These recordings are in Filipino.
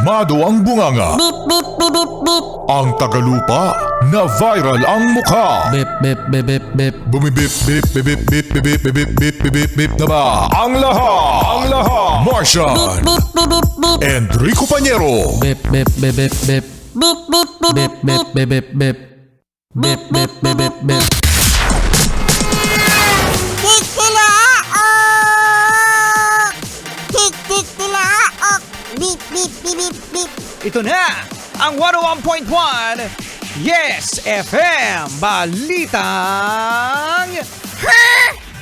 kalmado ang bunganga. Beep, beep, beep, beep, beep. Ang tagalupa na viral ang mukha. Bip, bip, bip, bip, bip. Bumibip, bip, bip, bip, bip, bip, bip, bip, bip, bip, bip na ba? Ang lahat. Martian. Beep, beep, beep, beep. Enrico Pañero. Bip, bip, bip, bip, bip. Beep, beep, beep, Bip, bip, bip, bip, bip. Bip, bip, bip, bip, bip. Tik tilaok! Tik tik tilaok! Beep, beep, beep, beep, beep. Ito na ang 101.1 Yes FM Balitang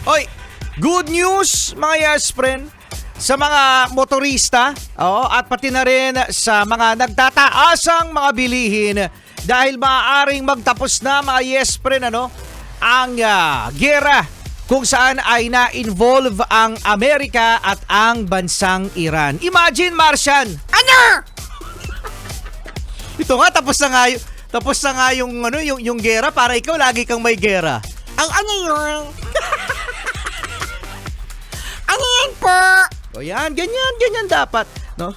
Oy, good news mga Yes friend sa mga motorista at pati na rin sa mga nagtataasang mga bilihin dahil maaaring magtapos na mga Yes friend ang gera kung saan ay na-involve ang Amerika at ang bansang Iran. Imagine, Martian! Ano? Ito nga, tapos na nga yung gera para ikaw lagi kang may gera. Ay, ano yun? Ano yan po? O yan, ganyan dapat, no?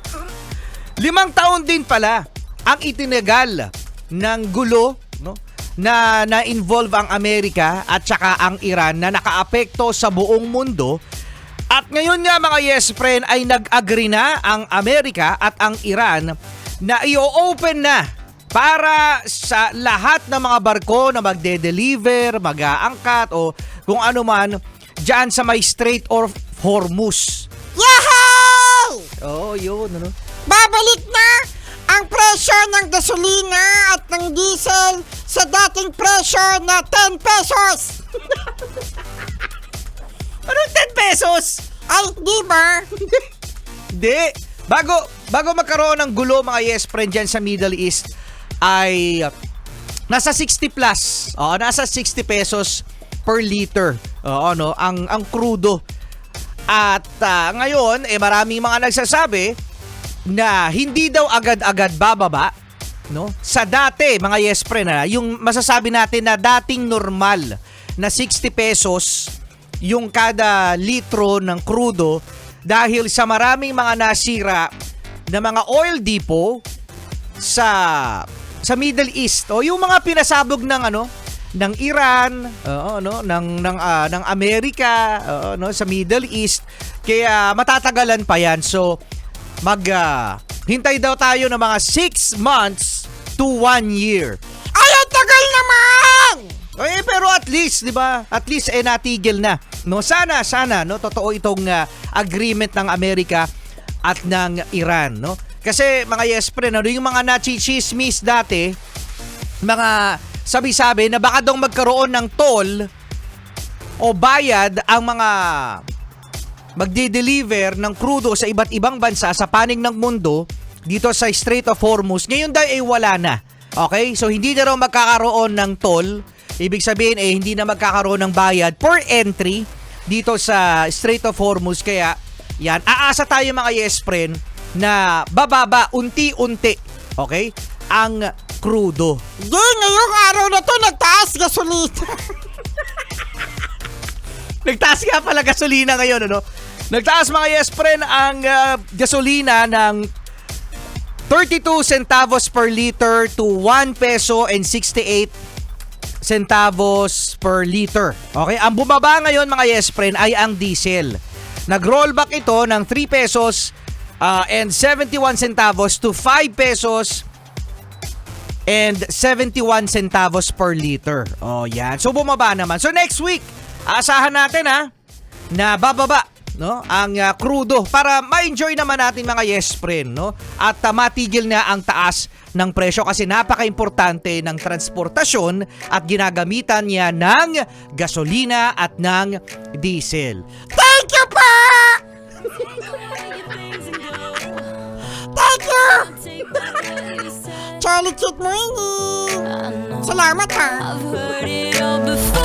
5 taon din pala ang itinagal ng gulo, no? Na involve ang Amerika at saka ang Iran na nakaapekto sa buong mundo. At ngayon nga mga yes friend ay nag-agree na ang Amerika at ang Iran na i-open na para sa lahat ng mga barko na magde-deliver, mag-aangkat o kung ano man dyan sa may Strait of Hormuz. Yahoo! Oh, yun, ano? Babalik na ang presyo ng gasolina at ng diesel sa dating presyo na 10 pesos. Anong 10 pesos? Ay, di ba? Hindi. Bago magkaroon ng gulo mga yes friend dyan sa Middle East ay nasa 60 plus. Nasa 60 pesos per liter. Ang crudo. At ngayon maraming mga nagsasabi na hindi daw agad-agad bababa, no? Sa dati mga yes friend yung masasabi natin na dating normal na 60 pesos yung kada litro ng crudo dahil sa maraming mga nasira na mga oil depot sa Middle East o yung mga pinasabog ng ng Iran, ng Amerika, sa Middle East, kaya matatagalan pa yan. So hintay daw tayo ng mga 6 months to 1 year. Ay, ang tagal naman! Pero at least, 'di ba? At least natigil na. No, sana no totoo itong agreement ng Amerika at ng Iran, no? Kasi mga yes friend, yung mga nachichismis dati, mga sabi-sabi na baka daw magkaroon ng toll o bayad ang mga magde-deliver ng crudo sa iba't ibang bansa sa panig ng mundo dito sa Strait of Hormuz. Ngayon daw wala na. Okay? So hindi na raw magkakaroon ng toll. Ibig sabihin hindi na magkakaroon ng bayad per entry dito sa Strait of Hormuz. Kaya yan, aasa tayo mga yes friend na bababa unti-unti, okay, ang crudo. Di, ngayong araw na to nagtaas gasolina. Nagtaas nga pala gasolina ngayon, Nagtaas mga yes friend ang gasolina ng 32 centavos per liter to 1 peso and 68 centavos per liter. Okay, ang bumaba ngayon mga yes friend ay ang diesel. Nag-rollback ito ng 3 pesos and 71 centavos to 5 pesos and 71 centavos per liter. Yan. So bumaba naman. So next week, aasahan natin na bababa, no, ang crudo para ma-enjoy naman natin mga yes friend, no? At matigil na ang taas ng presyo kasi napaka-importante ng transportasyon at ginagamitan niya ng gasolina at ng diesel. Thank you po! Thank you! Charlie Cute Morning! Salamat ha! I've heard it all before.